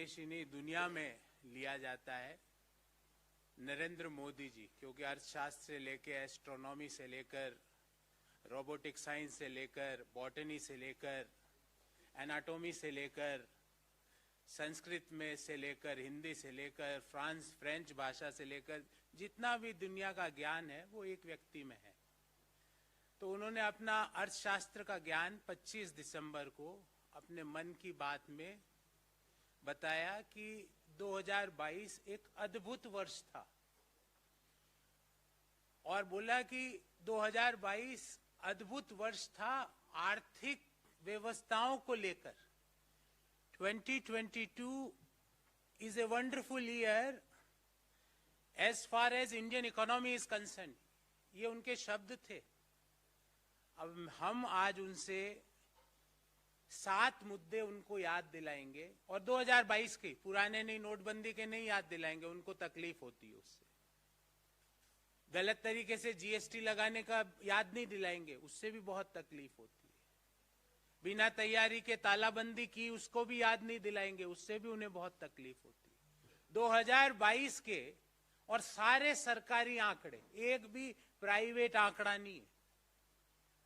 देश ही नहीं दुनिया में लिया जाता है नरेंद्र मोदी जी, क्योंकि अर्थशास्त्र से लेकर एस्ट्रोनॉमी से लेकर रोबोटिक साइंस से लेकर बॉटनी से लेकर एनाटॉमी से लेकर संस्कृत में से लेकर हिंदी से लेकर फ्रेंच भाषा से लेकर जितना भी दुनिया का ज्ञान है वो एक व्यक्ति में है। तो उन्होंने अपना अर्थशास्त्र का ज्ञान 25 दिसंबर को अपने मन की बात में बताया कि 2022 एक अद्भुत वर्ष था और बोला कि 2022 अद्भुत वर्ष था आर्थिक व्यवस्थाओं को लेकर। 2022 is a wonderful year as far as Indian economy is concerned। ये उनके शब्द थे। अब हम आज उनसे 7 मुद्दे उनको याद दिलाएंगे और 2022 के पुराने नहीं, नोटबंदी के नहीं याद दिलाएंगे, उनको तकलीफ होती है उससे। गलत तरीके से जीएसटी लगाने का याद नहीं दिलाएंगे, उससे भी बहुत तकलीफ होती है। बिना तैयारी के तालाबंदी की, उसको भी याद नहीं दिलाएंगे, उससे भी उन्हें बहुत तकलीफ होती है। 2022 के और सारे सरकारी आंकड़े, एक भी प्राइवेट आंकड़ा नहीं है।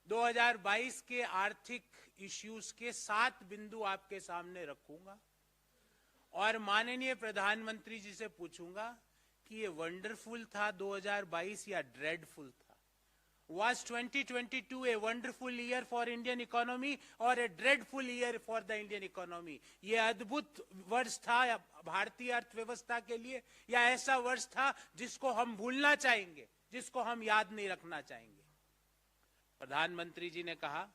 2022 के आर्थिक इश्यूज के 7 बिंदु आपके सामने रखूंगा और माननीय प्रधानमंत्री जी से पूछूंगा कि ये वंडरफुल था 2022 या ड्रेडफुल था। Was 2022 a wonderful year for Indian economy or a dreadful year for the Indian economy? ये अद्भुत वर्ष था भारतीय अर्थव्यवस्था के लिए या ऐसा वर्ष था जिसको हम भूलना चाहेंगे, जिसको हम याद नहीं रखना चाहेंगे? प्रधानमंत्री जी ने कहा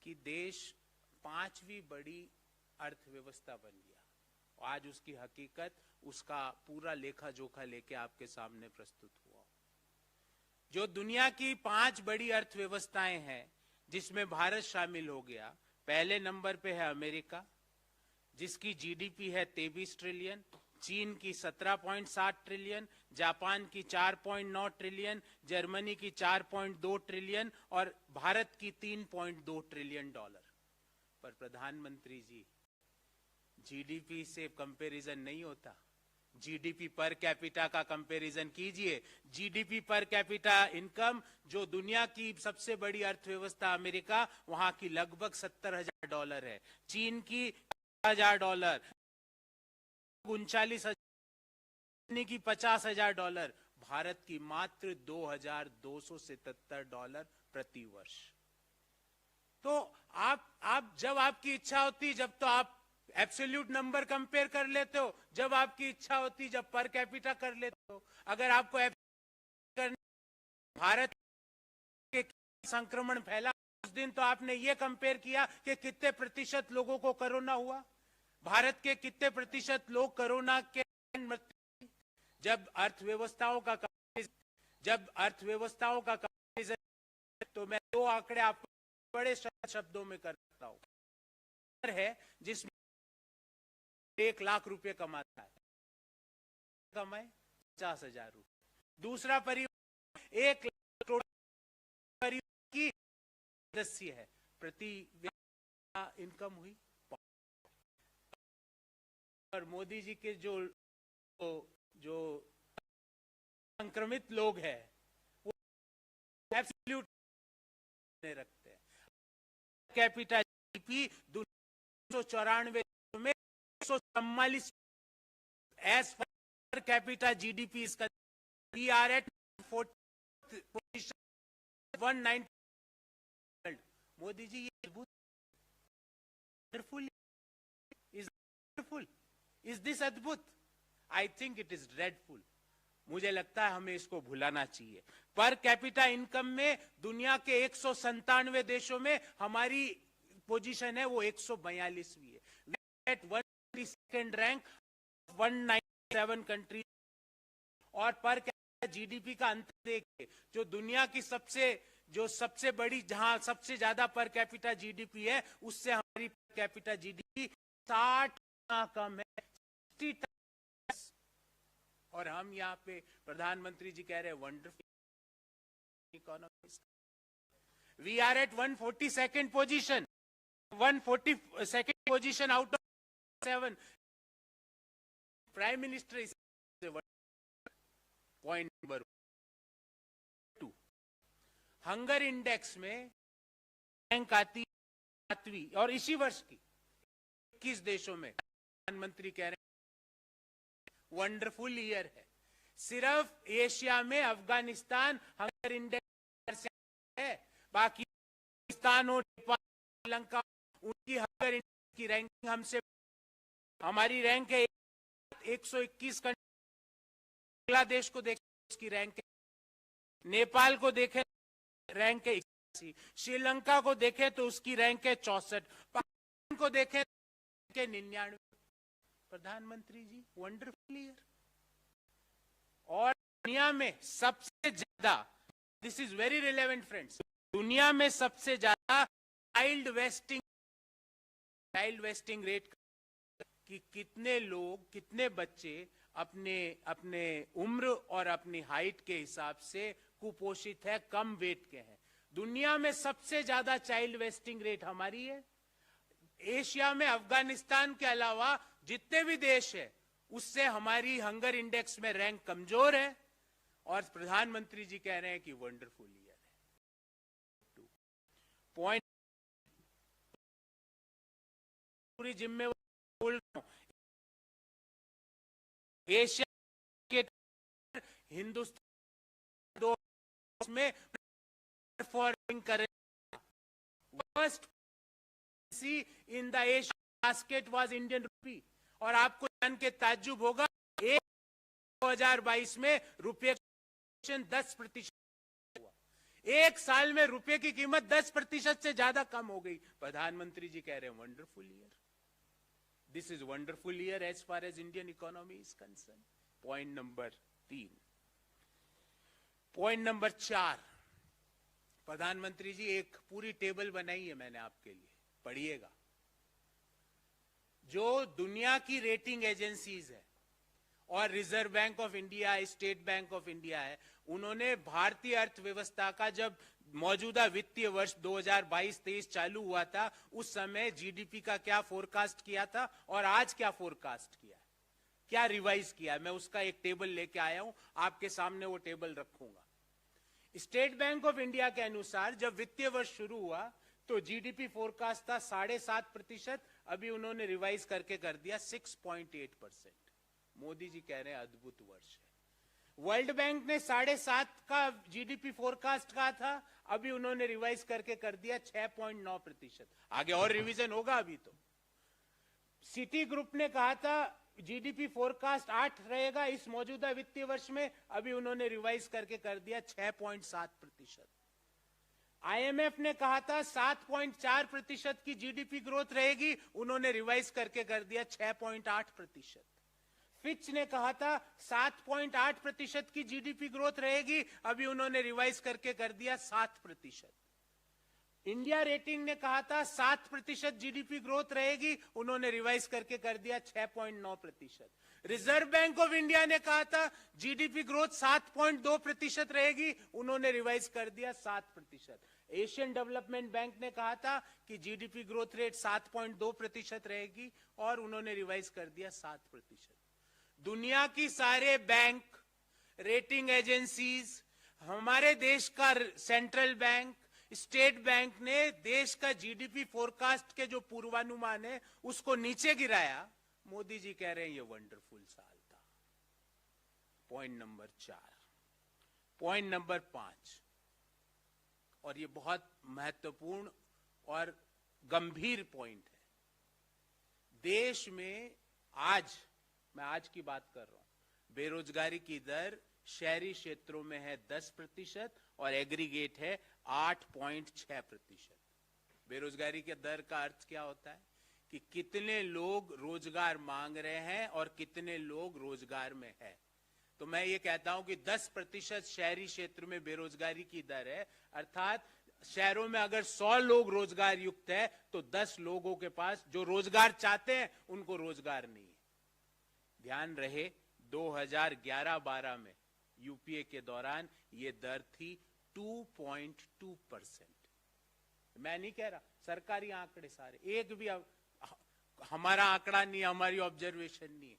कि देश 5वीं बड़ी अर्थव्यवस्था बन गया। आज उसकी हकीकत, उसका पूरा लेखा जोखा लेके आपके सामने प्रस्तुत हुआ। जो दुनिया की 5 बड़ी अर्थव्यवस्थाएं हैं जिसमें भारत शामिल हो गया, पहले नंबर पे है अमेरिका जिसकी जीडीपी है 23 ट्रिलियन, चीन की 17.7 ट्रिलियन, जापान की 4.9 ट्रिलियन, जर्मनी की 4.2 ट्रिलियन और भारत की 3.2 ट्रिलियन डॉलर। पर प्रधानमंत्री जी, जीडीपी से कंपैरिजन नहीं होता। जीडीपी पर कैपिटा का कंपैरिजन कीजिए। जीडीपी पर कैपिटा इनकम जो दुनिया की सबसे बड़ी अर्थव्यवस्था अमेरिका, वहां की लगभग $70,000 है। चीन की $10,000, 39,000 की $50,000, भारत की मात्र $2,277 प्रति वर्ष। तो आप जब आपकी इच्छा होती, जब तो आप एब्सोल्यूट नंबर कंपेयर कर लेते हो, जब आपकी इच्छा होती जब पर कैपिटा कर लेते हो। अगर आपको भारत के संक्रमण फैला उस दिन तो आपने ये कंपेयर किया कि कितने प्रतिशत लोगों को कोरोना हुआ, भारत के कितने प्रतिशत लोग कोरोना के मृत्यु। जब अर्थव्यवस्थाओं का तो मैं 2 आंकड़े आपको बड़े शब्दों में करता हूं। है जिसमें 1 लाख रुपए कमाता है, कमाए 50,000 रुपए। दूसरा परिवार 1 लाख परिवार की सदस्य है, प्रति इनकम हुई। और मोदी जी के जो संक्रमित लोग हैं वो एब्सोल्यूट नहीं रखते हैं। कैपिटा जीडीपी 294 में 144 एज पर कैपिटा जीडीपी इसका we are eight 190। Modi ji, ये वंडरफुल इज दिस अद्भुत? I think it is dreadful. मुझे लगता है हमें इसको भुलाना चाहिए। पर कैपिटा इनकम में दुनिया के 197 देशों में हमारी पोजीशन है वो 142वीं है। At 132nd rank 197 country. और पर कैपिटा जीडीपी का अंतर देखिए, जो दुनिया की सबसे बड़ी, जहां सबसे ज्यादा पर कैपिटा जीडीपी है, उससे हमारी पर कैपिटा जीडीपी 60 गुना कम है, 60 टाइम्स। और हम यहाँ पे प्रधानमंत्री जी कह रहे हैं wonderful economy. We are at 142nd position, 142nd position out of 7। Prime minister इस पॉइंट नंबर 2, हंगर इंडेक्स में रैंक आती 7वीं और इसी वर्ष की 21 देशों में प्रधानमंत्री कह रहे हैं वंडरफुल ईयर है। सिर्फ एशिया में अफगानिस्तान हंगर इंडेक्स से है, बाकी पाकिस्तान और नेपाल श्रीलंका उनकी हंगर इंडेक्स की रैंकिंग हमसे, हमारी रैंक है 121 कंट्री। बांग्लादेश को देखें उसकी रैंक है, नेपाल को देखें रैंक है 81, श्रीलंका को देखें तो उसकी रैंक है 64, पाकिस्तान को देखें के 99। प्रधानमंत्री जी वंडरफुल ईयर। और दुनिया में सबसे ज्यादा, this is very relevant friends, दुनिया में सबसे ज्यादा चाइल्ड वेस्टिंग रेट कि कितने लोग, कितने बच्चे अपने उम्र और अपनी हाइट के हिसाब से कुपोषित है, कम वेट के हैं। दुनिया में सबसे ज्यादा चाइल्ड वेस्टिंग रेट हमारी है। एशिया में अफगानिस्तान के अलावा जितने भी देश है उससे हमारी हंगर इंडेक्स में रैंक कमजोर है, और प्रधानमंत्री जी कह रहे हैं कि वंडरफुल ईयर है। पॉइंट पूरी जिम्मेवारी बोल रहा हूं, एशिया के हिंदुस्तान 2 में परफॉर्मिंग करे, first in the Asian basket was Indian rupee. और आपको जान के ताज्जुब होगा 2022 में रुपये 10% हुआ, एक साल में रुपये की कीमत 10% से ज्यादा कम हो गई। प्रधानमंत्री जी कह रहे हैं wonderful year, this is wonderful year as far as Indian economy is concern. Point number 3। Point number 4, प्रधानमंत्री जी एक पूरी टेबल बनाई है मैंने आपके लिए, पढ़िएगा। जो दुनिया की रेटिंग एजेंसीज है और reserve bank of India, state bank of India है, उन्होंने भारतीय अर्थव्यवस्था का जब मौजूदा वित्तीय वर्ष 2022-23 चालू हुआ था उस समय जीडीपी का क्या फोरकास्ट किया था और आज क्या फोरकास्ट किया है, क्या रिवाइज किया है, मैं उसका एक टेबल लेके आया हूं, आपके सामने वो टेबल रखूंगा। स्टेट बैंक ऑफ इंडिया के अनुसार जब वित्तीय वर्ष शुरू हुआ तो जीडीपी फोरकास्ट था 7.5%, अभी उन्होंने रिवाइज करके कर दिया 6.8%। मोदी जी कह रहे हैं अद्भुत वर्ष है। वर्ल्ड बैंक ने 7.5 का जीडीपी फोरकास्ट कहा था, अभी उन्होंने रिवाइज करके कर दिया 6.9%। आगे और रिवीजन होगा अभी तो। सिटी ग्रुप ने कहा था जीडीपी फोरकास्ट 8 रहेगा इस मौजूदा वित्तीय वर्ष में, अभी उन्होंने रिवाइज करके कर दिया 6.7%। आईएमएफ ने कहा था 7.4% की जीडीपी ग्रोथ रहेगी, उन्होंने रिवाइज करके कर दिया 6.8%। फिच ने कहा था 7.8% की जीडीपी ग्रोथ रहेगी, अभी उन्होंने रिवाइज करके कर दिया 7%। इंडिया रेटिंग ने कहा था 7% जीडीपी ग्रोथ रहेगी, उन्होंने रिवाइज करके कर दिया 6.9%। रिजर्व बैंक ऑफ इंडिया ने कहा था जीडीपी ग्रोथ 7.2% रहेगी, उन्होंने रिवाइज कर दिया 7%। एशियन डेवलपमेंट बैंक ने कहा था कि जीडीपी ग्रोथ रेट 7.2% रहेगी और उन्होंने रिवाइज कर दिया 7%। दुनिया की सारे बैंक, रेटिंग एजेंसीज, हमारे देश का सेंट्रल बैंक, स्टेट बैंक ने देश का जीडीपी फोरकास्ट के जो पूर्वानुमान है उसको नीचे गिराया। मोदी जी कह रहे हैं ये वंडरफुल साल था। Point number 4। पॉइंट नंबर 5, और ये बहुत महत्वपूर्ण और गंभीर पॉइंट है। देश में आज, मैं आज की बात कर रहा हूं, बेरोजगारी की दर शहरी क्षेत्रों में है 10% और एग्रीगेट है 8.6%। बेरोजगारी के दर का अर्थ क्या होता है कि कितने लोग रोजगार मांग रहे हैं और कितने लोग रोजगार में है। तो मैं ये कहता हूं कि 10% शहरी क्षेत्र में बेरोजगारी की दर है, अर्थात शहरों में अगर 100 लोग रोजगार युक्त है तो 10 लोगों के पास जो रोजगार चाहते हैं उनको रोजगार नहीं है। ध्यान रहे 2011-12 में यूपीए के दौरान ये दर थी 2.2%। मैं नहीं कह रहा, सरकारी आंकड़े सारे, एक भी हमारा आंकड़ा नहीं, हमारी ऑब्जर्वेशन नहीं है।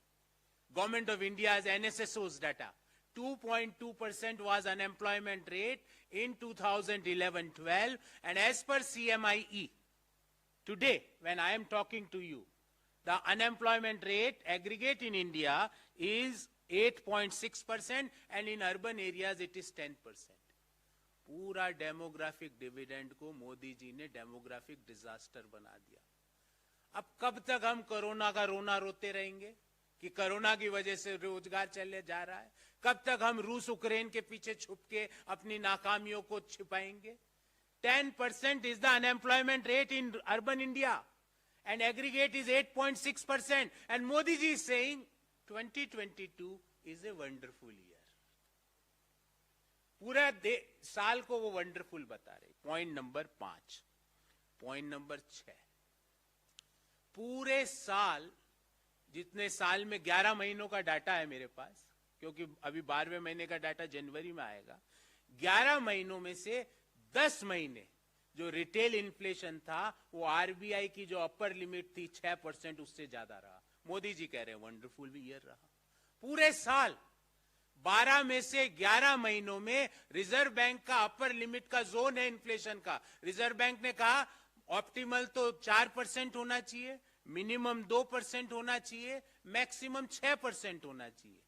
Government of India's NSSO's data. 2.2% was unemployment rate in 2011-12, and as per CMIE, today, when I am talking to you, the unemployment rate aggregate in India is 8.6%, and in urban areas it is 10%. पूरा demographic dividend को मोदी जी ने demographic disaster बना दिया। अब कब तक हम corona का रोना रोते रहेंगे कि कोरोना की वजह से रोजगार चले जा रहा है? कब तक हम रूस यूक्रेन के पीछे छुप के अपनी नाकामियों को छिपाएंगे? 10% is the unemployment rate in urban India, and aggregate is 8.6%. And Modi ji is saying 2022 is a wonderful year. पूरा साल को वो वंडरफुल बता रहे। पॉइंट नंबर 5, पॉइंट नंबर 6, पूरे साल, जितने साल में 11 महीनों का डाटा है मेरे पास, क्योंकि अभी 12वें महीने का डाटा जनवरी में आएगा, 11 महीनों में से 10 महीने जो रिटेल इन्फ्लेशन था वो आरबीआई की जो अपर लिमिट थी 6%, उससे ज्यादा रहा। मोदी जी कह रहे हैं वंडरफुल ईयर रहा। पूरे साल 12 में से 11 महीनों में रिजर्व बैंक का अपर लिमिट का जोन है इन्फ्लेशन का। रिजर्व बैंक ने कहा ऑप्टिमल तो 4% होना चाहिए, मिनिमम 2% होना चाहिए, मैक्सिमम 6% होना चाहिए।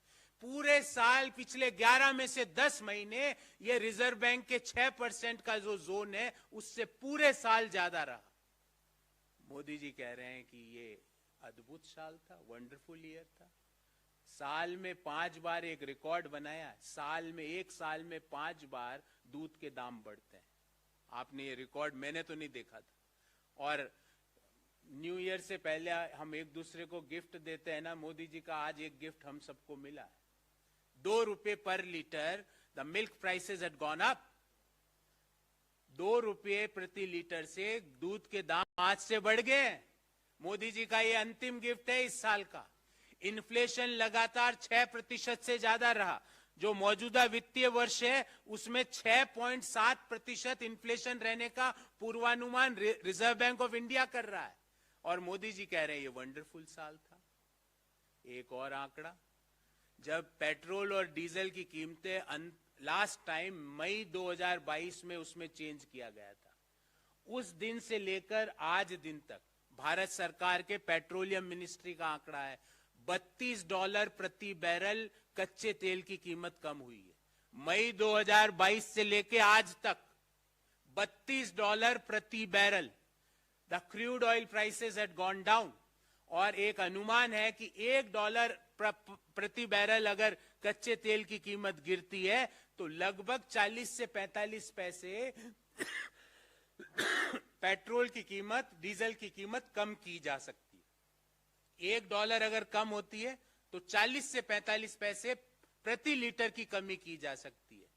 पूरे साल पिछले 11 में से 10 महीने ये रिजर्व बैंक के 6% का जो जोन है उससे पूरे साल ज्यादा रहा। मोदी जी कह रहे हैं कि ये अद्भुत साल था, वंडरफुल ईयर था। साल में 5 बार एक रिकॉर्ड बनाया। एक साल में 5 बार दूध के दाम बढ़ते हैं। आपने ये रिकॉर्ड, मैंने तो नहीं देखा था। और न्यू ईयर से पहले हम एक दूसरे को गिफ्ट देते हैं ना, मोदी जी का आज एक गिफ्ट हम सबको मिला है। 2 रुपए पर litre, the milk prices had gone up. 2 रुपए प्रति लीटर से दूध के दाम आज से बढ़ गए। मोदी जी का ये अंतिम गिफ्ट है इस साल का। इन्फ्लेशन लगातार 6% से ज्यादा रहा। जो मौजूदा वित्तीय वर्ष है उसमें 6.7% इन्फ्लेशन रहने का पूर्वानुमान रिजर्व बैंक ऑफ इंडिया कर रहा है, और मोदी जी कह रहे हैं ये वंडरफुल साल था। एक और आंकड़ा, जब पेट्रोल और डीजल की कीमतें लास्ट टाइम मई 2022 में उसमें चेंज किया गया था, उस दिन से लेकर आज दिन तक भारत सरकार के पेट्रोलियम मिनिस्ट्री का आंकड़ा है $32 प्रति बैरल कच्चे तेल की कीमत कम हुई है। मई 2022 से लेके आज तक $32 प्रति barrel. The crude oil prices had gone down, और एक अनुमान है कि $1 प्रति बैरल अगर कच्चे तेल की कीमत गिरती है तो लगभग 40 से 45 पैसे पेट्रोल की कीमत, डीजल की कीमत कम की जा सकती है। $1 अगर कम होती है तो 40 से 45 पैसे प्रति लीटर की कमी की जा सकती है।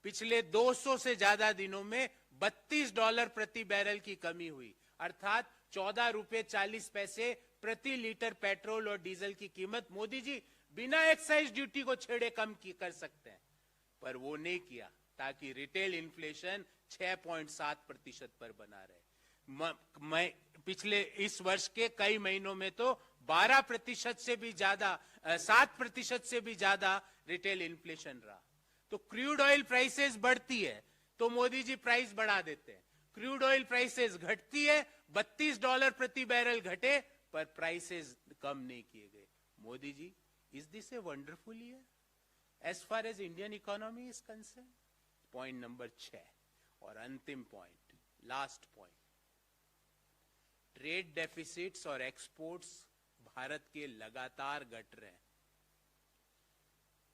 पिछले 200 से ज्यादा दिनों में $32 प्रति बैरल की कमी हुई, अर्थात 14 रुपए 40 पैसे प्रति लीटर पेट्रोल और डीजल की कीमत मोदी जी बिना एक्साइज ड्यूटी को छेड़े कम कर सकते हैं, पर वो नहीं किया ताकि रिटेल इन्फ्लेशन 6.7% पर बना रहे। पिछले इस वर्ष के कई महीनों में तो 12% से भी ज्यादा, 7% से भी ज्यादा रिटेल इन्फ्लेशन रहा। तो क्रूड ऑयल प्राइसेस बढ़ती है तो मोदी जी प्राइस बढ़ा देते हैं। क्रूड ऑयल प्राइसेस घटती है, $32 प्रति बैरल घटे, पर प्राइसेस कम नहीं किए गए। Modi ji, is this a wonderful year as far as Indian economy is concern? Point number 6 और अंतिम point, last point, trade deficits और एक्सपोर्ट्स भारत के लगातार घट रहे हैं।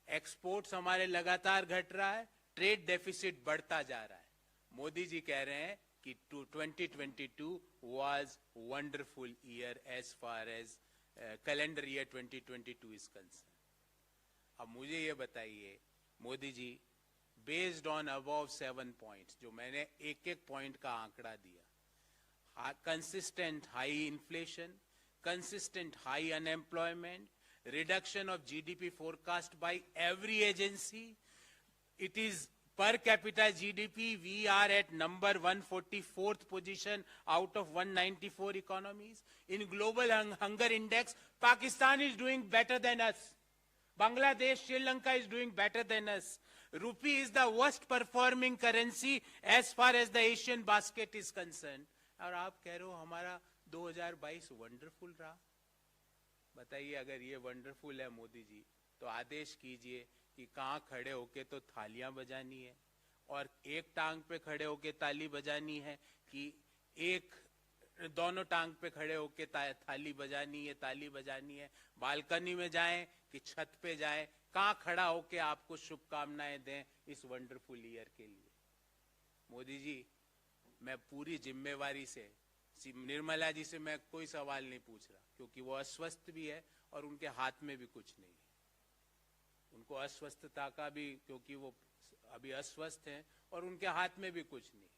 एक्सपोर्ट्स हमारे लगातार घट रहा है, ट्रेड डेफिसिट बढ़ता जा रहा है। मोदी जी कह रहे हैं कि 2022 was wonderful year as far as calendar year 2022 is concerned. अब मुझे ये बताइए Modi ji, based on above 7 points, जो मैंने एक पॉइंट का आंकड़ा दिया, consistent high inflation, consistent high unemployment, reduction of GDP forecast by every agency. It is per capita GDP, we are at number 144th position out of 194 economies. In global hunger index, Pakistan is doing better than us. Bangladesh, Sri Lanka is doing better than us. Rupee is the worst performing currency as far as the Asian basket is concerned. और आप कह रहे हो हमारा 2022 wonderful रहा। बताइए, अगर ये वंडरफुल है मोदी जी, तो आदेश कीजिए कि कहाँ खड़े होके तो थालियां बजानी है, और एक टांग पे खड़े होके ताली बजानी है, कि एक दोनों टांग पे खड़े होके थाली बजानी है, ताली बजानी है, बालकनी में जाएं कि छत पे जाएं, कहाँ खड़ा होके आपको शुभकामनाएं दें इस वंडरफुल ईयर के लिए। मोदी जी, मैं पूरी जिम्मेवारी से निर्मला जी से मैं कोई सवाल नहीं पूछ रहा, क्योंकि वो अस्वस्थ भी है और उनके हाथ में भी कुछ नहीं है। उनको अस्वस्थता का भी, क्योंकि वो अभी अस्वस्थ हैं और उनके हाथ में भी कुछ नहीं,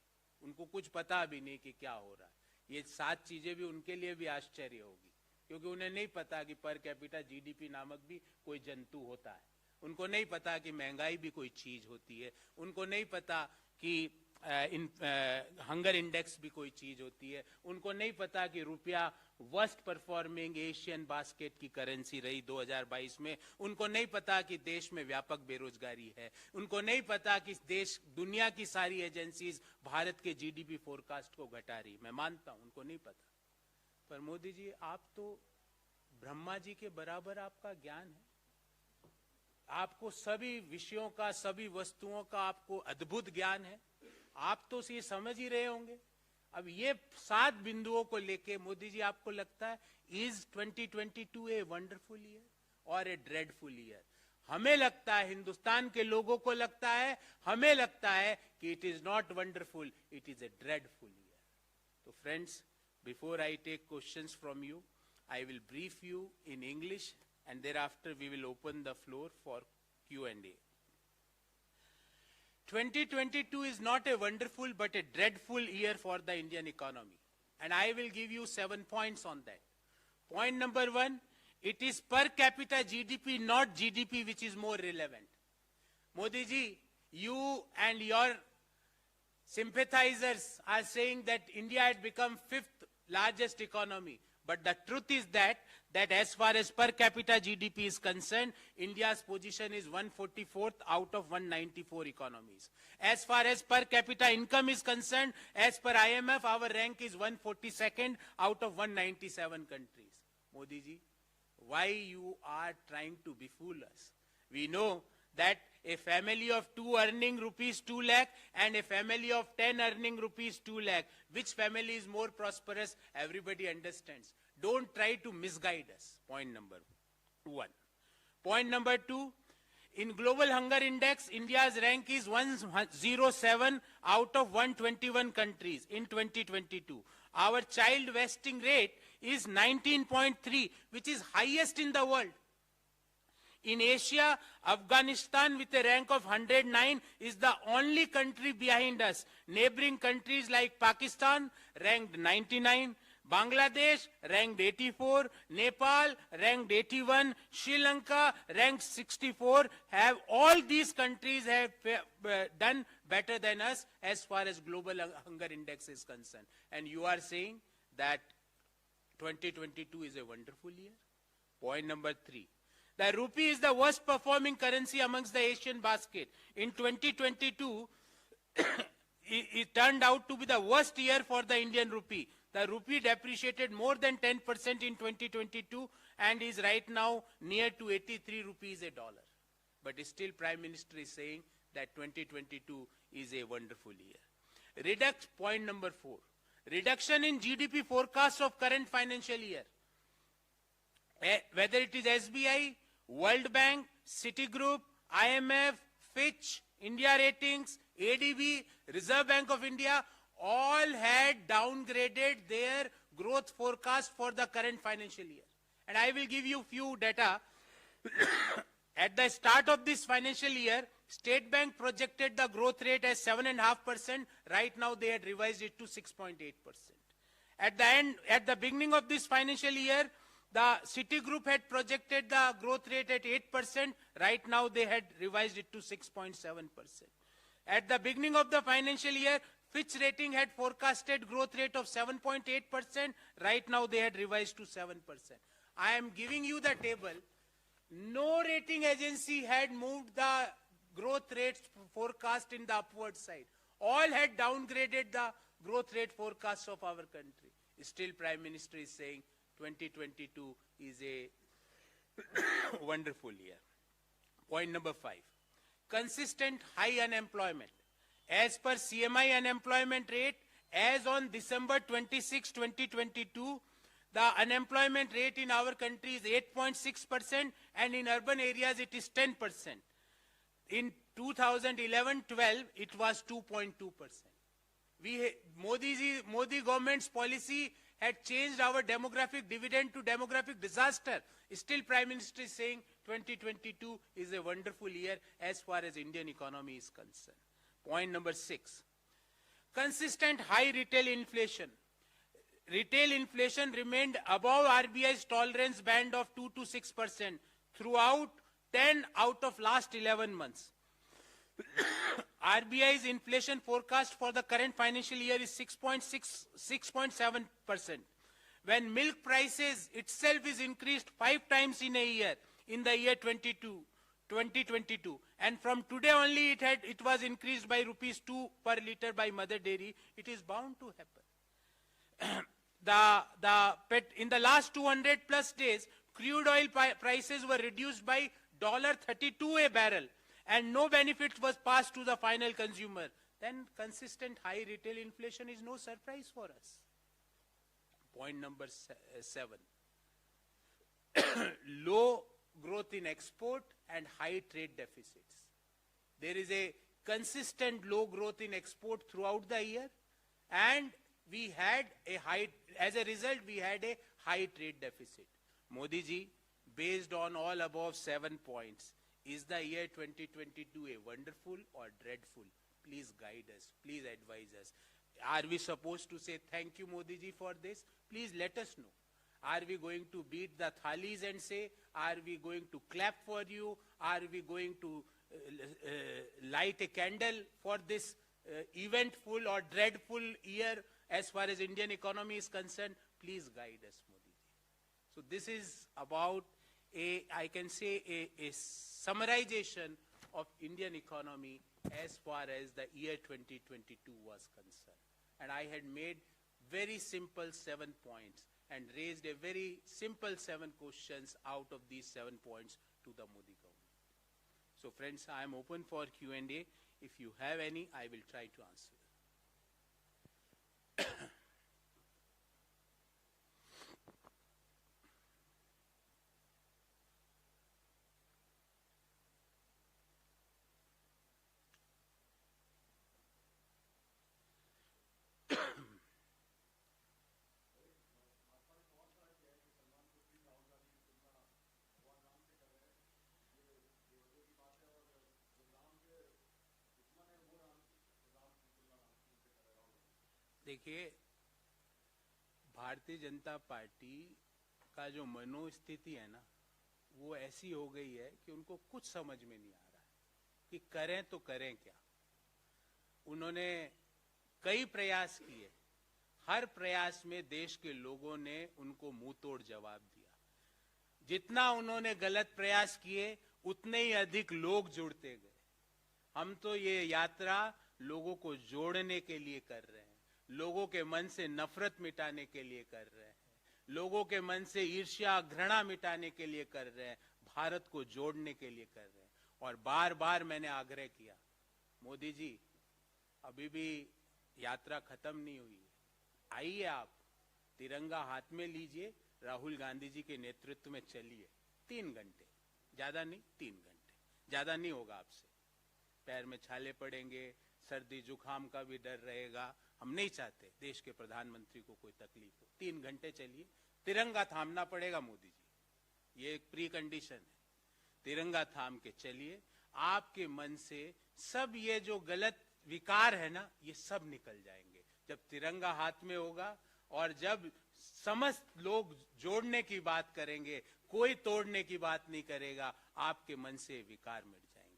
उनको कुछ पता भी नहीं कि क्या हो रहा है। ये 7 चीजें भी उनके लिए भी आश्चर्य होगी, क्योंकि उन्हें नहीं पता कि पर कैपिटा जीडीपी नामक भी कोई जंतु होता है, उनको नहीं पता कि महंगाई भी कोई चीज होती है, उनको नहीं पता कि हंगर इंडेक्स भी कोई चीज होती है, उनको नहीं पता कि रुपया वर्स्ट परफॉर्मिंग एशियन बास्केट की करेंसी रही 2022 में, उनको नहीं पता कि देश में व्यापक बेरोजगारी है, उनको नहीं पता कि देश दुनिया की सारी एजेंसीज भारत के जीडीपी फोरकास्ट को घटा रही। मैं मानता हूं उनको नहीं पता, पर मोदी जी आप तो ब्रह्मा जी के बराबर आपका ज्ञान है, आपको सभी विषयों का, सभी वस्तुओं का आपको अद्भुत ज्ञान है, आप तो ये समझ ही रहे होंगे। अब ये 7 बिंदुओं को लेके मोदी जी आपको लगता है इज 2022 ए वंडरफुल ईयर और ए ड्रेडफुल ईयर? हमें लगता है, हिंदुस्तान के लोगों को लगता है, हमें लगता है कि it is not wonderful, it is a dreadful year. तो friends, before I take questions from you, I will brief you in English and thereafter we will open the floor for Q&A. 2022 is not a wonderful but a dreadful year for the Indian economy, and I will give you 7 points on that. Point number 1, it is per capita GDP, not GDP, which is more relevant. Modi ji, you and your sympathizers are saying that India had become 5th largest economy. But the truth is that as far as per capita GDP is concerned, India's position is 144th out of 194 economies. As far as per capita income is concerned, as per IMF, our rank is 142nd out of 197 countries. Modi ji, why you are trying to befool us? We know that a family of 2 earning rupees 2 lakh and a family of 10 earning rupees 2 lakh, which family is more prosperous? Everybody understands. Don't try to misguide us. Point number 1. Point number 2, in global hunger index, India's rank is 107 out of 121 countries in 2022. Our child wasting rate is 19.3, which is highest in the world. In Asia, Afghanistan with a rank of 109 is the only country behind us. Neighboring countries like Pakistan ranked 99, Bangladesh ranked 84, Nepal ranked 81, Sri Lanka ranked 64. All these countries have done better than us as far as global hunger index is concerned. And you are saying that 2022 is a wonderful year? Point number 3. The rupee is the worst performing currency amongst the Asian basket. In 2022, it turned out to be the worst year for the Indian rupee. The rupee depreciated more than 10% in 2022 and is right now near to 83 rupees a dollar. But still Prime Minister is saying that 2022 is a wonderful year. Point number 4. Reduction in GDP forecast of current financial year. Whether it is SBI, World Bank, Citigroup, IMF, Fitch, India Ratings, ADB, Reserve Bank of India, all had downgraded their growth forecast for the current financial year. And I will give you few data. At the start of this financial year, State Bank projected the growth rate as 7.5%. Right now they had revised it to 6.8%. At the beginning of this financial year, the Citigroup had projected the growth rate at 8%. Right now they had revised it to 6.7%. At the beginning of the financial year, Fitch Rating had forecasted growth rate of 7.8%. Right now they had revised to 7%. I am giving you the table. No rating agency had moved the growth rates forecast in the upward side. All had downgraded the growth rate forecasts of our country. Still, Prime Minister is saying 2022 is a wonderful year. Point number 5. Consistent high unemployment. As per CMI unemployment rate, as on December 26, 2022, the unemployment rate in our country is 8.6% and in urban areas it is 10%. In 2011-12, it was 2.2%. Modi government's policy had changed our demographic dividend to demographic disaster. Still, Prime Minister is saying 2022 is a wonderful year as far as Indian economy is concerned. Point number 6. Consistent high retail inflation. Retail inflation remained above RBI's tolerance band of 2 to 6% throughout 10 out of last 11 months. RBI's inflation forecast for the current financial year is 6.7%. When milk prices itself is increased 5 times in a year, in the year 2022, and from today only it was increased by rupees 2 per litre by Mother Dairy, it is bound to happen. In the last 200 plus days, crude oil prices were reduced by $32 a barrel, and no benefit was passed to the final consumer. Then consistent high retail inflation is no surprise for us. Point number 7. Low growth in export and high trade deficits. There is a consistent low growth in export throughout the year, and we had as a result, we had a high trade deficit. Modi ji, based on all above 7 points, is the year 2022 a wonderful or dreadful? Please guide us. Please advise us. Are we supposed to say thank you, Modi ji, for this? Please let us know. Are we going to beat the thalis and say, are we going to clap for you? Are we going to light a candle for this eventful or dreadful year as far as Indian economy is concerned? Please guide us, Modi ji. So this is about I can say a summarization of Indian economy as far as the year 2022 was concerned. And I had made very simple 7 points and raised a very simple 7 questions out of these 7 points to the Modi government. So friends, I am open for Q&A. If you have any, I will try to answer. देखिए, Bharatiya Janata party का जो मनोस्थिति है ना, वो ऐसी हो गई है कि उनको कुछ समझ में नहीं आ रहा है कि करें तो करें क्या। उन्होंने कई प्रयास किए, हर प्रयास में देश के लोगों ने उनको मुंह तोड़ जवाब दिया। जितना उन्होंने गलत प्रयास किए, उतने ही अधिक लोग जुड़ते गए। हम तो ये यात्रा लोगों को जोड़ने के लिए कर रहे हैं, लोगों के मन से नफरत मिटाने के लिए कर रहे हैं, लोगों के मन से ईर्ष्या घृणा मिटाने के लिए कर रहे हैं, भारत को जोड़ने के लिए कर रहे हैं। और बार बार मैंने आग्रह किया, मोदी जी अभी भी यात्रा खत्म नहीं हुई है, आइए आप तिरंगा हाथ में लीजिए, राहुल गांधी जी के नेतृत्व में चलिए। 3 घंटे, ज्यादा नहीं, 3 घंटे, ज्यादा नहीं होगा आपसे। पैर में छाले पड़ेंगे, सर्दी जुकाम का भी डर रहेगा, हम नहीं चाहते देश के प्रधानमंत्री को कोई तकलीफ हो। 3 घंटे चलिए, तिरंगा थामना पड़ेगा मोदी जी, ये एक प्री कंडीशन है। तिरंगा थाम के चलिए, आपके मन से सब ये जो गलत विकार है ना, ये सब निकल जाएंगे जब तिरंगा हाथ में होगा। और जब समस्त लोग जोड़ने की बात करेंगे, कोई तोड़ने की बात नहीं करेगा, आपके मन से विकार मिट जाएंगे।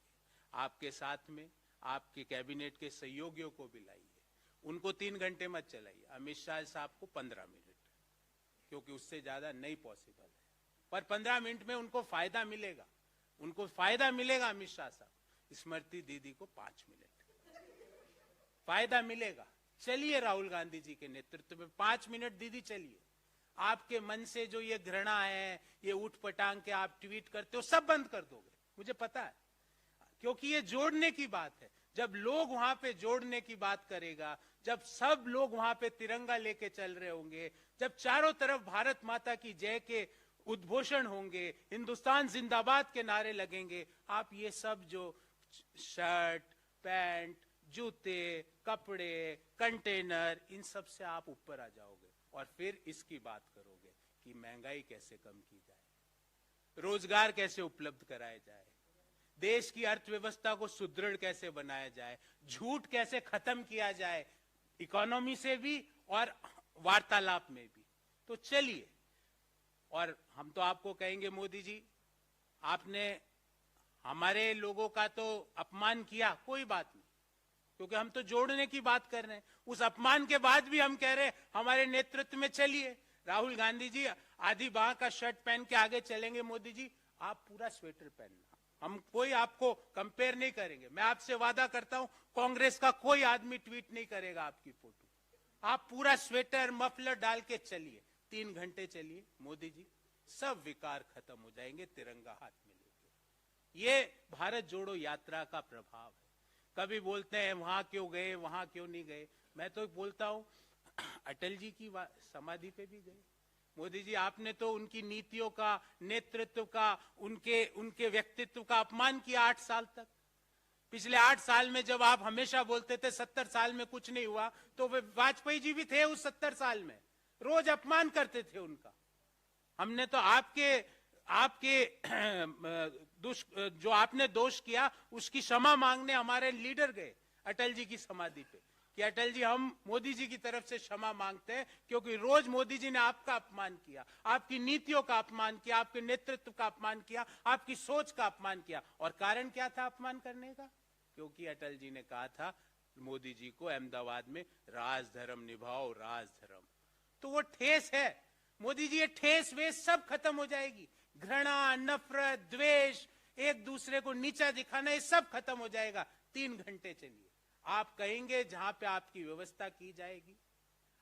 आपके साथ में आपके कैबिनेट के सहयोगियों को भी लाइए, उनको 3 घंटे मत चलाइए, अमित शाह साहब को 15 मिनट, क्योंकि उससे ज्यादा नहीं पॉसिबल है। पर 15 मिनट में उनको फायदा मिलेगा, उनको फायदा मिलेगा। अमित शाह साहब, स्मृति दीदी को 5 मिनट फायदा मिलेगा। चलिए राहुल गांधी जी के नेतृत्व में 5 मिनट दीदी चलिए। आपके मन से जो ये घृणा है, ये उठ पटांग के आप ट्वीट करते हो, सब बंद कर दोगे, मुझे पता है, क्योंकि ये जोड़ने की बात है। जब लोग वहां पे जोड़ने की बात करेगा, जब सब लोग वहां पे तिरंगा लेके चल रहे होंगे, जब चारों तरफ भारत माता की जय के उद्घोषण होंगे, हिंदुस्तान जिंदाबाद के नारे लगेंगे, आप ये सब जो शर्ट, पैंट, जूते, कपड़े, कंटेनर, इन सब से आप ऊपर आ जाओगे और फिर इसकी बात करोगे कि महंगाई कैसे कम की जाए, रोजगार कैसे उपलब्ध कराया जाए, देश की अर्थव्यवस्था को सुदृढ़ कैसे बनाया जाए, झूठ कैसे खत्म किया जाए, इकोनॉमी से भी और वार्तालाप में भी। तो चलिए, और हम तो आपको कहेंगे मोदी जी, आपने हमारे लोगों का तो अपमान किया, कोई बात नहीं, क्योंकि हम तो जोड़ने की बात कर रहे हैं। उस अपमान के बाद भी हम कह रहे हैं हमारे नेतृत्व में चलिए। राहुल गांधी जी आधी बाह का शर्ट पहन के आगे चलेंगे, मोदी जी आप पूरा स्वेटर पहनना, हम कोई आपको कंपेयर नहीं करेंगे। मैं आपसे वादा करता हूं, कांग्रेस का कोई आदमी ट्वीट नहीं करेगा आपकी फोटो। आप पूरा स्वेटर मफलर डाल के चलिए, 3 घंटे चलिए मोदी जी, सब विकार खत्म हो जाएंगे, तिरंगा हाथ में लेके। ये भारत जोड़ो यात्रा का प्रभाव है। कभी बोलते हैं वहां क्यों गए, वहां क्यों नहीं गए। मैं तो बोलता हूं अटल जी की समाधि पे भी गए। मोदी जी आपने तो उनकी नीतियों का, नेतृत्व का, उनके व्यक्तित्व का अपमान किया 8 साल तक। पिछले 8 साल में जब आप हमेशा बोलते थे 70 साल में कुछ नहीं हुआ, तो वे वाजपेयी जी भी थे उस 70 साल में, रोज अपमान करते थे उनका। हमने तो आपके जो आपने दोष किया उसकी क्षमा मांगने हमारे लीडर गए अटल जी की समाधि पे कि अटल जी हम मोदी जी की तरफ से क्षमा मांगते हैं, क्योंकि रोज मोदी जी ने आपका अपमान किया, आपकी नीतियों का अपमान किया, आपके नेतृत्व का अपमान किया, आपकी सोच का अपमान किया। और कारण क्या था अपमान करने का? क्योंकि अटल जी ने कहा था मोदी जी को अहमदाबाद में, राजधर्म निभाओ राजधर्म। तो वो ठेस है मोदी जी, ये ठेस वेस सब खत्म हो जाएगी। घृणा, नफरत, द्वेष, एक दूसरे को नीचा दिखाना, ये सब खत्म हो जाएगा। 3 घंटे चलिए, आप कहेंगे जहां पे आपकी व्यवस्था की जाएगी,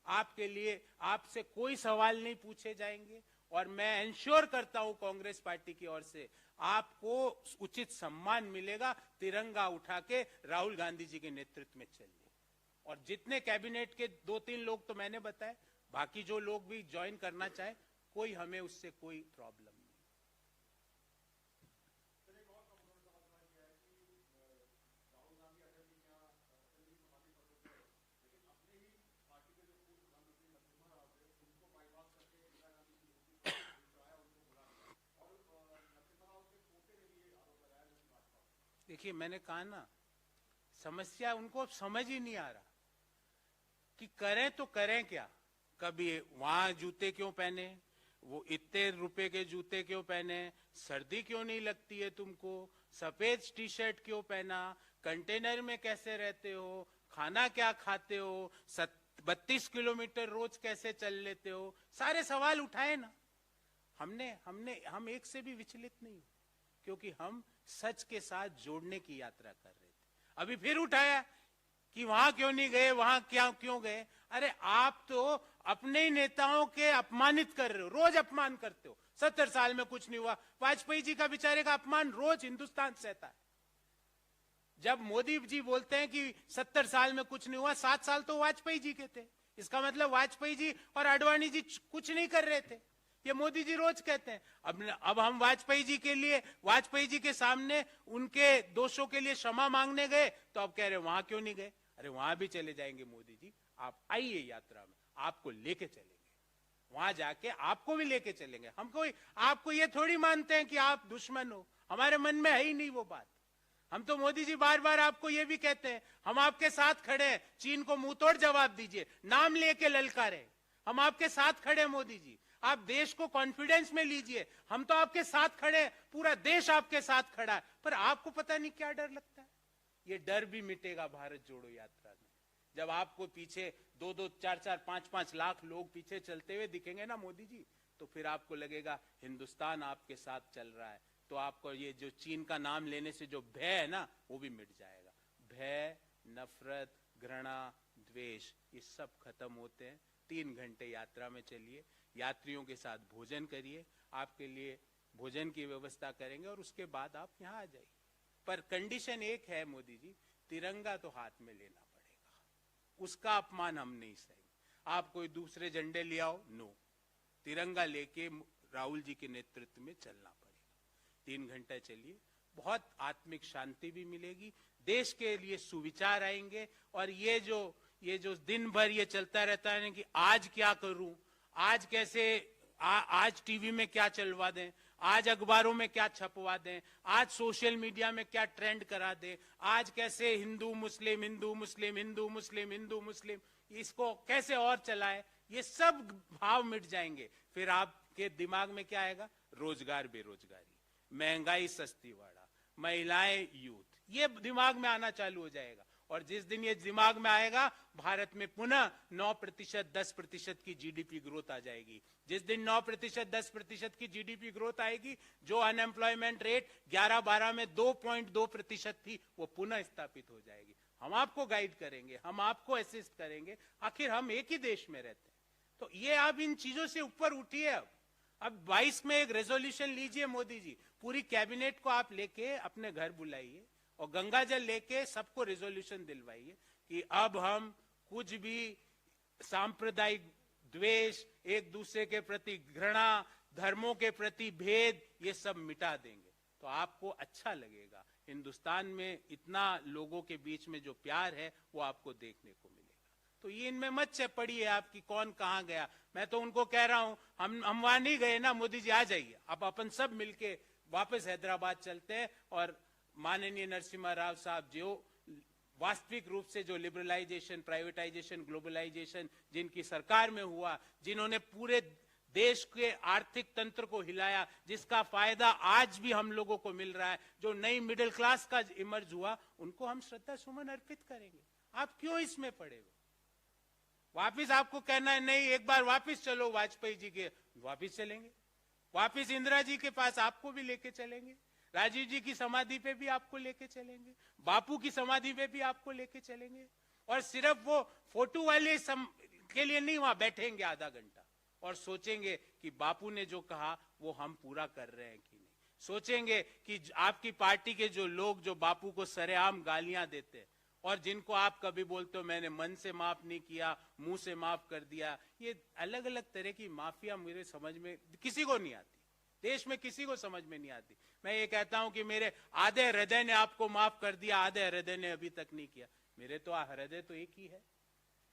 आपके लिए आपसे कोई सवाल नहीं पूछे जाएंगे, और मैं इंश्योर करता हूं कांग्रेस पार्टी की ओर से आपको उचित सम्मान मिलेगा। तिरंगा उठा के राहुल गांधी जी के नेतृत्व में चलिए। और जितने कैबिनेट के 2-3 लोग तो मैंने बताए, बाकी जो लोग भी ज्वाइन करना चाहे, कोई हमें उससे कोई प्रॉब्लम नहीं। देखिए मैंने कहा ना, समस्या उनको समझ ही नहीं आ रहा कि करें तो करें क्या। कभी वहां जूते क्यों पहने, वो इतने रुपए के जूते क्यों पहने, सर्दी क्यों नहीं लगती है तुमको, सफेद टी शर्ट क्यों पहना, कंटेनर में कैसे रहते हो, खाना क्या खाते हो, 32 किलोमीटर रोज कैसे चल लेते हो, सारे सवाल उठाए ना हम एक से भी विचलित नहीं, क्योंकि हम सच के साथ जोड़ने की यात्रा कर रहे थे। अभी फिर उठाया कि वहां क्यों नहीं गए, वहां क्या क्यों गए। अरे आप तो अपने ही नेताओं के अपमानित कर रहे हो, रोज अपमान करते हो। 70 साल में कुछ नहीं हुआ, वाजपेयी जी का बेचारे का अपमान रोज हिंदुस्तान सहता है। जब मोदी जी बोलते हैं कि 70 साल में कुछ नहीं हुआ, 7 साल तो वाजपेयी जी के थे। इसका मतलब वाजपेयी जी और आडवाणी जी कुछ नहीं कर रहे थे, ये मोदी जी रोज कहते हैं। अब हम वाजपेयी जी के लिए, वाजपेयी जी के सामने उनके दोषों के लिए क्षमा मांगने गए, तो अब कह रहे वहां क्यों नहीं गए। अरे वहां भी चले जाएंगे मोदी जी, आप आइए यात्रा में, आपको लेके चलेंगे, वहां जाके आपको भी लेके चलेंगे। हम कोई आपको ये थोड़ी मानते हैं कि आप दुश्मन हो, हमारे मन में है ही नहीं वो बात। हम तो मोदी जी बार बार आपको ये भी कहते हैं हम आपके साथ खड़े हैं, चीन को मुंह तोड़ जवाब दीजिए, नाम लेके ललकारे, हम आपके साथ खड़े हैं मोदी जी, आप देश को कॉन्फिडेंस में लीजिए, हम तो आपके साथ खड़े हैं, पूरा देश आपके साथ खड़ा है। पर आपको पता नहीं क्या डर लगता है। ये डर भी मिटेगा भारत जोड़ो यात्रा में, जब आपको पीछे 2-2, 4-4, 5-5 लाख लोग पीछे चलते हुए दिखेंगे ना मोदी जी, तो फिर आपको लगेगा हिंदुस्तान आपके साथ चल रहा है, तो आपको ये जो चीन का नाम लेने से जो भय है ना, वो भी मिट जाएगा। भय, नफरत, घृणा, द्वेष, ये सब खत्म होते हैं। 3 घंटे यात्रा में चलिए, यात्रियों के साथ भोजन करिए, आपके लिए भोजन की व्यवस्था करेंगे और उसके बाद आप यहाँ आ जाइए। पर कंडीशन एक है मोदी जी, तिरंगा तो हाथ में लेना पड़ेगा, उसका अपमान हम नहीं सहेंगे। आप कोई दूसरे झंडे ले आओ, नो, तिरंगा लेके राहुल जी के नेतृत्व में चलना पड़ेगा। 3 घंटा चलिए, बहुत आत्मिक शांति भी मिलेगी, देश के लिए सुविचार आएंगे। और ये जो दिन भर ये चलता रहता है ना कि आज क्या करूं, आज कैसे आज टीवी में क्या चलवा दें, आज अखबारों में क्या छपवा दें, आज सोशल मीडिया में क्या ट्रेंड करा दें, आज कैसे हिंदू मुस्लिम हिंदू मुस्लिम हिंदू मुस्लिम हिंदू मुस्लिम, इसको कैसे और चलाए, ये सब भाव मिट जाएंगे। फिर आपके दिमाग में क्या आएगा? रोजगार, बेरोजगारी, महंगाई, सस्ती वाड़ा, महिलाएं, यूथ, ये दिमाग में आना चालू हो जाएगा। और जिस दिन ये दिमाग में आएगा, भारत में पुनः 9% 10% की जीडीपी ग्रोथ आ जाएगी। जिस दिन 9% 10% की जीडीपी ग्रोथ आएगी, जो अनएम्प्लॉयमेंट रेट 11-12 में 2.2% थी, वो पुनः स्थापित हो जाएगी। हम आपको गाइड करेंगे, हम आपको असिस्ट करेंगे, आखिर हम एक ही देश में रहते हैं। तो ये आप इन चीजों से ऊपर उठिए। अब 22 में एक रेजोल्यूशन लीजिए मोदी जी, पूरी कैबिनेट को आप लेके अपने घर बुलाइए और गंगा जल लेके सबको रेजोल्यूशन दिलवाइए कि अब हम कुछ भी सांप्रदायिक द्वेष, एक दूसरे के प्रति घृणा, धर्मों के प्रति भेद, ये सब मिटा देंगे। तो आपको अच्छा लगेगा। हिंदुस्तान में इतना लोगों के बीच में जो प्यार है, वो आपको देखने को मिलेगा। तो ये इनमें मत से पड़ी है आपकी कौन कहां गया। मैं तो उनको कह रहा हूं, हम वहां नहीं गए ना, मोदी जी आ जाइए, अब अपन सब मिलके वापस हैदराबाद चलते हैं। और माननीय नरसिम्हा राव साहब जो वास्तविक रूप से जो लिबरलाइजेशन, प्राइवेटाइजेशन, ग्लोबलाइजेशन जिनकी सरकार में हुआ, जिन्होंने पूरे देश के आर्थिक तंत्र को हिलाया, जिसका फायदा आज भी हम लोगों को मिल रहा है, जो नई मिडिल क्लास का इमर्ज हुआ, उनको हम श्रद्धा सुमन अर्पित करेंगे। आप क्यों इसमें पड़े हो? वापिस आपको कहना है नहीं, एक बार वापिस चलो वाजपेयी जी के, वापिस चलेंगे। वापिस इंदिरा जी के पास आपको भी लेके चलेंगे, राजीव जी की समाधि पे भी आपको लेके चलेंगे, बापू की समाधि पे भी आपको लेके चलेंगे। और सिर्फ वो फोटो वाले के लिए नहीं वहां बैठेंगे आधा घंटा और सोचेंगे कि बापू ने जो कहा वो हम पूरा कर रहे हैं कि नहीं। सोचेंगे कि आपकी पार्टी के जो लोग जो बापू को सरेआम गालियां देते हैं और जिनको आप कभी बोलते हो मैंने मन से माफ नहीं किया, मुंह से माफ कर दिया, ये अलग अलग तरह की माफिया मेरे समझ में किसी को नहीं आती, देश में किसी को समझ में नहीं आती। मैं ये कहता हूं कि मेरे आधे हृदय ने आपको माफ कर दिया, आधे हृदय ने अभी तक नहीं किया। मेरे तो हृदय तो एक ही है।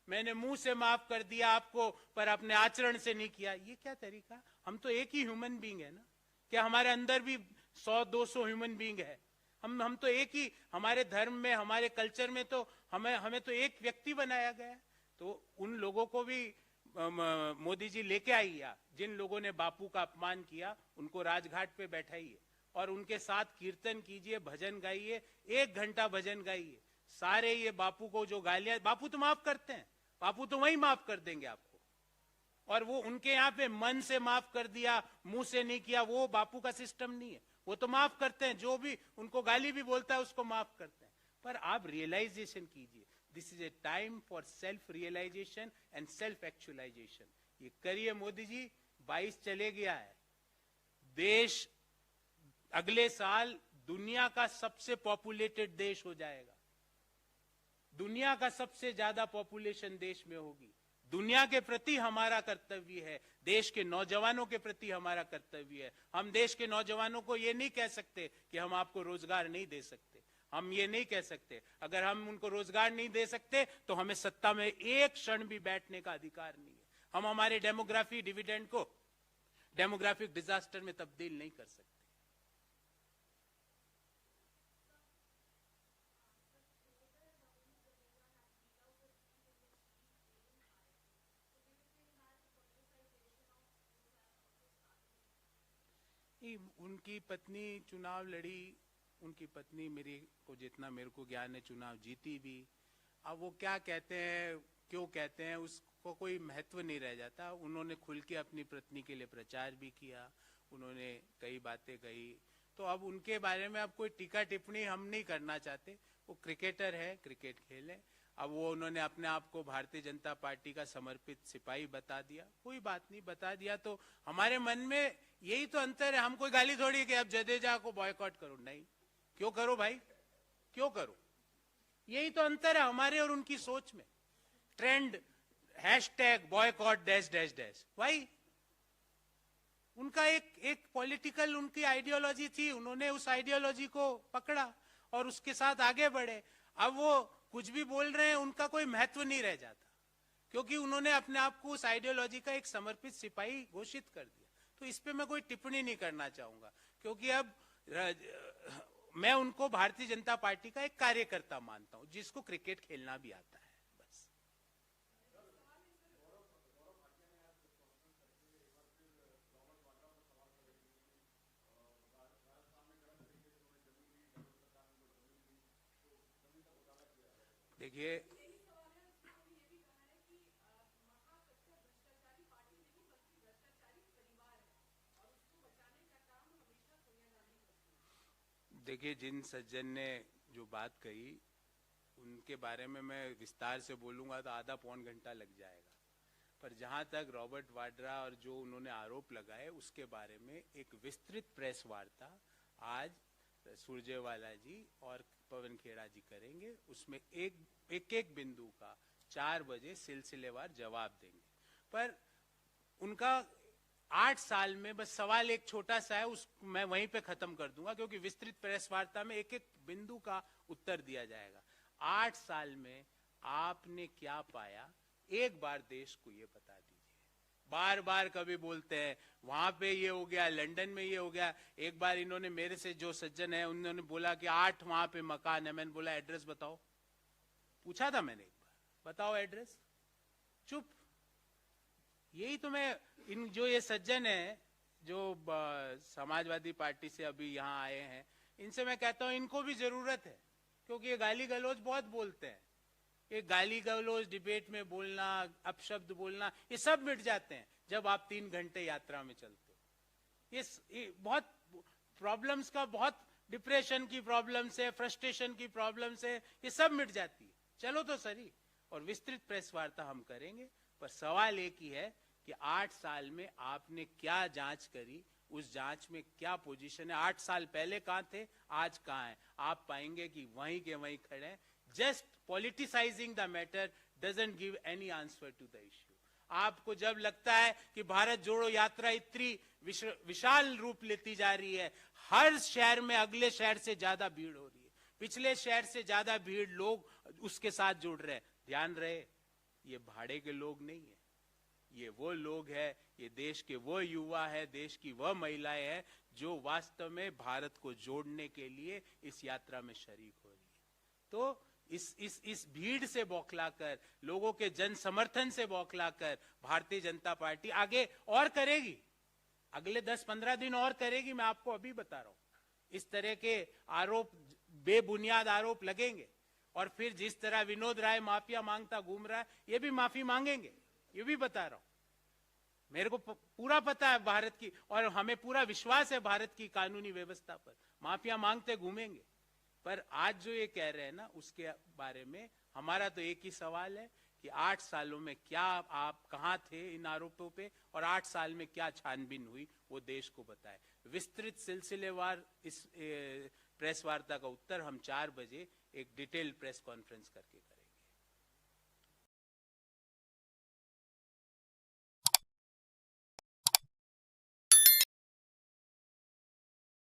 मैंने मुंह से माफ कर दिया आपको, पर अपने आचरण से नहीं किया, ये क्या तरीका? हम तो एक ही ह्यूमन बीइंग है ना। क्या हमारे अंदर भी 100-200 ह्यूमन बीइंग है? हम तो एक ही, हमारे धर्म में, हमारे कल्चर में तो हमें तो एक व्यक्ति बनाया गया है। तो उन लोगों को भी मोदी जी लेके आइए। जिन लोगों ने बापू का अपमान किया उनको राजघाट पे बैठाइए और उनके साथ कीर्तन कीजिए, भजन गाइए, 1 घंटा भजन गाइए। सारे ये बापू को जो गालियां, बापू तो माफ करते हैं, बापू तो वही माफ कर देंगे आपको। और वो उनके यहाँ पे मन से माफ कर दिया, मुंह से नहीं किया, वो बापू का सिस्टम नहीं है। वो तो माफ करते हैं, जो भी उनको गाली भी बोलता है उसको माफ करते हैं। पर आप रियलाइजेशन कीजिए, this is a time for self realisation and self actualisation. ये करिए मोदी जी। 22 चले गया है, देश अगले साल दुनिया का सबसे पॉपुलेटेड देश हो जाएगा। दुनिया का सबसे ज्यादा पॉपुलेशन देश में होगी। दुनिया के प्रति हमारा कर्तव्य है, देश के नौजवानों के प्रति हमारा कर्तव्य है। हम देश के नौजवानों को ये नहीं कह सकते कि हम आपको रोजगार नहीं दे सकते, हम ये नहीं कह सकते। अगर हम उनको रोजगार नहीं दे सकते तो हमें सत्ता में एक क्षण भी बैठने का अधिकार नहीं है। हम हमारे डेमोग्राफी डिविडेंड को डेमोग्राफिक डिजास्टर में तब्दील नहीं कर सकते। उनकी पत्नी चुनाव लड़ी, उनकी पत्नी मेरी को जितना मेरे को ज्ञान है चुनाव जीती भी। अब वो क्या कहते हैं, क्यों कहते हैं उसको कोई महत्व नहीं रह जाता। उन्होंने खुल के अपनी पत्नी के लिए प्रचार भी किया, उन्होंने कई बातें कही, तो अब उनके बारे में अब कोई टीका टिप्पणी हम नहीं करना चाहते। वो क्रिकेटर है, क्रिकेट खेले। अब वो उन्होंने अपने आप को भारतीय जनता पार्टी का समर्पित सिपाही बता दिया, कोई बात नहीं, बता दिया तो हमारे मन में यही तो अंतर है। हम कोई गाली थोड़ी है कि अब जडेजा को बॉयकॉट करो, नहीं, क्यों करो भाई, क्यों करो? यही तो अंतर है हमारे और उनकी सोच में। Trend hashtag boycott dash dash dash, भाई उनका एक पॉलिटिकल उनकी आइडियोलॉजी थी, उन्होंने उस आइडियोलॉजी को पकड़ा और उसके साथ आगे बढ़े। अब वो कुछ भी बोल रहे हैं, उनका कोई महत्व नहीं रह जाता, क्योंकि उन्होंने अपने आप को उस आइडियोलॉजी का एक समर्पित सिपाही घोषित कर दिया। तो इस पे मैं कोई टिप्पणी नहीं करना चाहूंगा, क्योंकि अब मैं उनको भारतीय जनता पार्टी का एक कार्यकर्ता मानता हूं, जिसको क्रिकेट खेलना भी आता है। बस देखिए, जिन सज्जन ने जो बात कही उनके बारे में मैं विस्तार से बोलूंगा तो आधा पौन घंटा लग जाएगा। पर जहां तक रॉबर्ट वाड्रा और जो उन्होंने आरोप लगाए उसके बारे में एक विस्तृत प्रेस वार्ता आज सुरजेवाला जी और पवन खेड़ा जी करेंगे। उसमें एक बिंदु का 4 बजे सिलसिलेवार जवाब देंगे। पर उनका 8 साल में बस सवाल एक छोटा सा है, उस मैं वहीं पे खत्म कर दूंगा, क्योंकि विस्तृत प्रेस वार्ता में एक बिंदु का उत्तर दिया जाएगा। 8 साल में आपने क्या पाया, एक बार देश को ये बता दीजिए। बार बार कभी बोलते हैं वहां पे ये हो गया, लंदन में ये हो गया। एक बार इन्होंने मेरे से जो सज्जन है उन्होंने बोला कि 8 वहां पे मकान है। मैंने बोला एड्रेस बताओ, पूछा था मैंने एक बार, बताओ एड्रेस, चुप। यही तो मैं इन जो ये सज्जन है जो समाजवादी पार्टी से अभी यहाँ आए हैं, इनसे मैं कहता हूं इनको भी जरूरत है, क्योंकि ये गाली गलौज बहुत बोलते हैं। ये गाली गलौज, डिबेट में बोलना, अपशब्द बोलना, ये सब मिट जाते हैं जब आप 3 घंटे यात्रा में चलते हो। ये बहुत प्रॉब्लम्स का, बहुत डिप्रेशन की प्रॉब्लम्स है, फ्रस्ट्रेशन की प्रॉब्लम्स है, ये सब मिट जाती है। चलो तो सही, और विस्तृत प्रेस वार्ता हम करेंगे। पर सवाल एक ही है कि 8 साल में आपने क्या जांच करी, उस जांच में क्या पोजीशन है, 8 साल पहले कहां थे, आज कहां है। आप पाएंगे कि वहीं के वहीं खड़े हैं। Just politicising the matter doesn't give any answer to the issue. आपको जब लगता है कि भारत जोड़ो यात्रा इतनी विशाल रूप लेती जा रही है, हर शहर में अगले शहर से ज्यादा भीड़ हो रही है, पिछले शहर से ज्यादा भीड़ लोग उसके साथ जुड़ रहे हैं, ध्यान रहे ये भाड़े के लोग नहीं है, ये वो लोग हैं, ये देश के वो युवा है, देश की वह महिलाएं हैं जो वास्तव में भारत को जोड़ने के लिए इस यात्रा में शरीक हो रही है। तो इस भीड़ से बौखलाकर, लोगों के जन समर्थन से बौखलाकर भारतीय जनता पार्टी आगे और करेगी, अगले 10-15 दिन और करेगी। मैं आपको अभी बता रहा हूं, इस तरह के आरोप, बेबुनियाद आरोप लगेंगे, और फिर जिस तरह विनोद राय माफिया मांगता घूम रहा है, ये भी माफी मांगेंगे, ये भी बता रहा हूं। मेरे को पूरा पता है भारत की, और हमें पूरा विश्वास है भारत की कानूनी व्यवस्था पर। माफिया मांगते घूमेंगे, पर आज जो ये कह रहे हैं ना, उसके बारे में हमारा तो एक ही सवाल है कि 8 सालों में क्या आप कहां थे इन आरोपों पे, और 8 साल में क्या छानबीन हुई, वो देश को बताए। विस्तृत सिलसिलेवार इस प्रेस वार्ता का उत्तर हम 4 बजे एक डिटेल प्रेस कॉन्फ्रेंस करके करें।